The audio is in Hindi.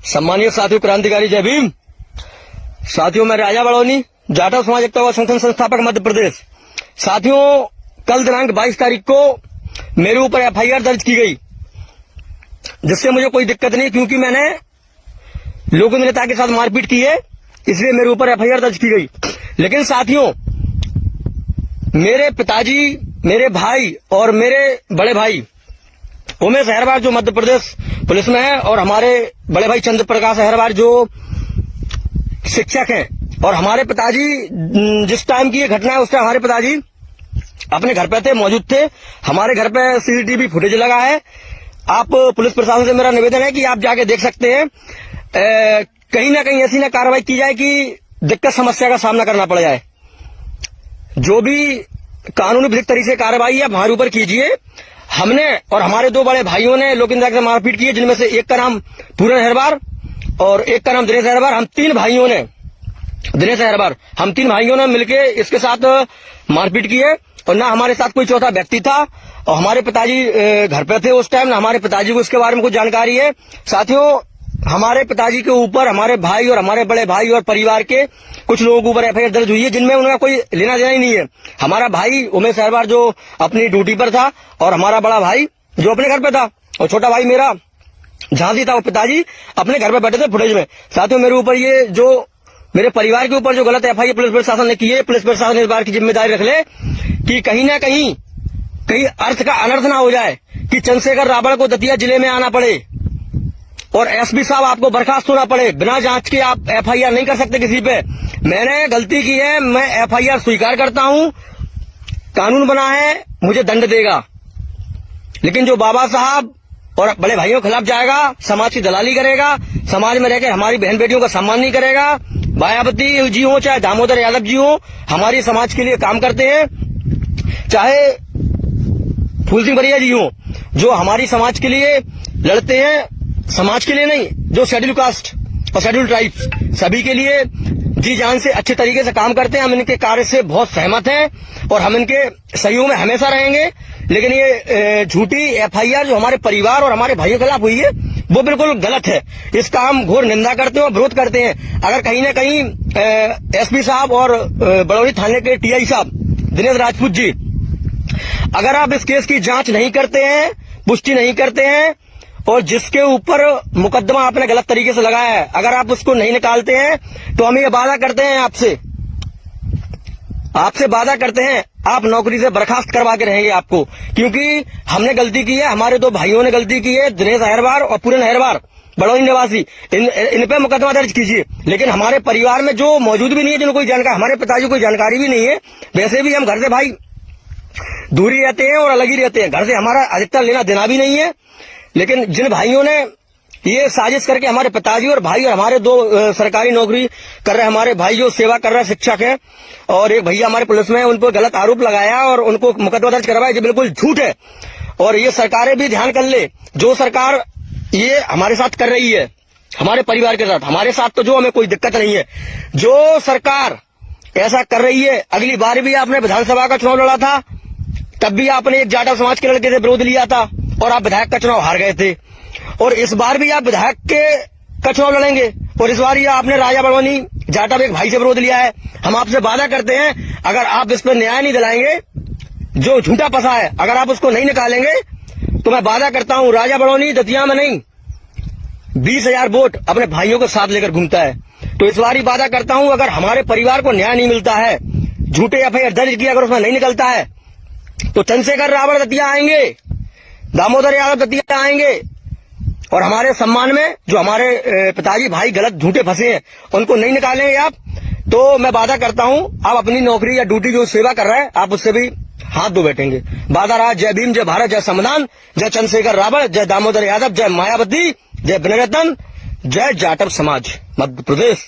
सम्मानित साथियों, क्रांतिकारी जय भीम। साथियों, मैं राजा बड़ौनी, जाटव समाज एकता व संगठन संस्थापक मध्य प्रदेश। साथियों, कल दिनांक 22 तारीख को मेरे ऊपर एफआईआर दर्ज की गई, जिससे मुझे कोई दिक्कत नहीं, क्योंकि मैंने लोक नेता के साथ मारपीट की है, इसलिए मेरे ऊपर एफआईआर दर्ज की गई। लेकिन साथियों, मेरे पिताजी, मेरे भाई और मेरे बड़े भाई उमेश अहरवार जो मध्य प्रदेश पुलिस में है, और हमारे बड़े भाई चंद्र प्रकाश अहरवार जो शिक्षक हैं, और हमारे पिताजी जिस टाइम की ये घटना है उस टाइम हमारे पिताजी अपने घर पे थे, मौजूद थे। हमारे घर पे सीसीटीवी फुटेज लगा है। आप पुलिस प्रशासन से मेरा निवेदन है कि आप जाके देख सकते हैं। कहीं ना कहीं ऐसी ना कार्रवाई की जाए कि दिक्कत समस्या का सामना करना पड़ जाए। जो भी कानूनी विधिक तरीके से कार्रवाई है हमारे ऊपर कीजिए। हमने और हमारे दो बड़े भाइयों ने लोक निंदा से मारपीट की है, जिनमें से एक का नाम पूरन अहरवार और एक का नाम दिनेश अहरवार। हम तीन भाइयों ने, दिनेश अहरवार, हम तीन भाइयों ने मिलके इसके साथ मारपीट की है, और ना हमारे साथ कोई चौथा व्यक्ति था। और हमारे पिताजी घर पे थे उस टाइम, ना हमारे पिताजी को इसके बारे में कुछ जानकारी है। साथियों, हमारे पिताजी के ऊपर हमारे भाई और हमारे बड़े भाई और परिवार के कुछ लोगों के ऊपर एफआईआर दर्ज हुई है, जिनमें उनका कोई लेना देना ही नहीं है। हमारा भाई उमेश अहरवार जो अपनी ड्यूटी पर था, और हमारा बड़ा भाई जो अपने घर पे था, और छोटा भाई मेरा झांसी था, वो पिताजी अपने घर पे बैठे थे फुटेज में। साथियों, मेरे ऊपर ये जो मेरे परिवार के ऊपर जो गलत एफआईआर पुलिस प्रशासन ने की है, पुलिस प्रशासन इस बार की जिम्मेदारी रख ले कि कहीं ना कहीं अर्थ का अनर्थ ना हो जाए, कि चंद्रशेखर रावण को दतिया जिले में आना पड़े और एसपी साहब आपको बर्खास्त होना पड़े। बिना जांच के आप एफआईआर नहीं कर सकते किसी पे। मैंने गलती की है, मैं एफआईआर स्वीकार करता हूं। कानून बना है, मुझे दंड देगा। लेकिन जो बाबा साहब और बड़े भाइयों के खिलाफ जाएगा, समाज की दलाली करेगा, समाज में रहकर हमारी बहन बेटियों का सम्मान नहीं करेगा, मायावती जी हो चाहे दामोदर यादव जी हो, हमारी समाज के लिए काम करते हैं, चाहे फूल सिंह बरिया जी हो, जो हमारी समाज के लिए लड़ते हैं, समाज के लिए नहीं, जो शेड्यूल कास्ट और शेड्यूल ट्राइब्स सभी के लिए जी जान से अच्छे तरीके से काम करते हैं। हम इनके कार्य से बहुत सहमत हैं और हम इनके सहयोग में हमेशा रहेंगे। लेकिन ये झूठी एफआईआर जो हमारे परिवार और हमारे भाइयों के खिलाफ हुई है, वो बिल्कुल गलत है। इसका हम घोर निंदा करते हैं और विरोध करते हैं। अगर कहीं ना कहीं एसपी साहब और बड़ौनी थाने के टीआई साहब दिनेश राजपूत जी, अगर आप इस केस की जांच नहीं करते हैं, पुष्टि नहीं करते हैं, और जिसके ऊपर मुकदमा आपने गलत तरीके से लगाया है, अगर आप उसको नहीं निकालते हैं, तो हम ये वादा करते हैं आपसे वादा करते हैं, आप नौकरी से बर्खास्त करवा के रहेंगे आपको। क्योंकि हमने गलती की है, हमारे दो भाइयों ने गलती की है, दिनेश अहरवार और पूरन अहरवार बड़ौनी निवासी, इन पे मुकदमा दर्ज कीजिए। लेकिन हमारे परिवार में जो मौजूद भी नहीं है, जिनको कोई जानकारी, हमारे पिताजी को कोई जानकारी भी नहीं है। वैसे भी हम घर से भाई दूरी रहते हैं और अलग ही रहते हैं, घर से हमारा अधिकतर लेना देना भी नहीं है। लेकिन जिन भाइयों ने ये साजिश करके हमारे पिताजी और भाई और हमारे दो सरकारी नौकरी कर रहे हमारे भाई जो सेवा कर रहे शिक्षक हैं, और एक भैया हमारे पुलिस में, उन पर गलत आरोप लगाया और उनको मुकदमा दर्ज करवाया, ये बिल्कुल झूठ है। और ये सरकारें भी ध्यान कर ले, जो सरकार ये हमारे साथ कर रही है, हमारे परिवार के साथ, हमारे साथ तो जो हमें कोई दिक्कत नहीं है, जो सरकार ऐसा कर रही है, अगली बार भी आपने विधानसभा का चुनाव लड़ा था, तब भी आपने एक जाटव समाज के लड़के से विरोध लिया था और आप विधायक का चुनाव हार गए थे। और इस बार भी आप विधायक का चुनाव लड़ेंगे, और इस बार ये आपने राजा बड़ौनी जाटव एक भाई से विरोध लिया है। हम आपसे वादा करते हैं, अगर आप इस पर न्याय नहीं दिलाएंगे, जो झूठा पसा है, अगर आप उसको नहीं निकालेंगे, तो मैं वादा करता हूं राजा बड़ौनी दतिया में नहीं 20,000 वोट अपने भाइयों को साथ लेकर घूमता है। तो इस बार ही वादा करता हूं, अगर हमारे परिवार को न्याय नहीं मिलता है, झूठे एफआईआर दर्ज किया अगर उसमें नहीं निकलता है, तो चंद्रशेखर रावण दतिया आएंगे, दामोदर यादव दतिया आएंगे, और हमारे सम्मान में जो हमारे पिताजी भाई गलत झूठे फंसे हैं, उनको नहीं निकालेंगे आप, तो मैं वादा करता हूं आप अपनी नौकरी या ड्यूटी जो सेवा कर रहे हैं, आप उससे भी हाथ धो बैठेंगे। वादा रहा। जय भीम, जय भारत, जय संविधान, जय चंद्रशेखर रावण, जय दामोदर यादव, जय मायावती, जय विनय रतन, जय जाटव समाज मध्य प्रदेश।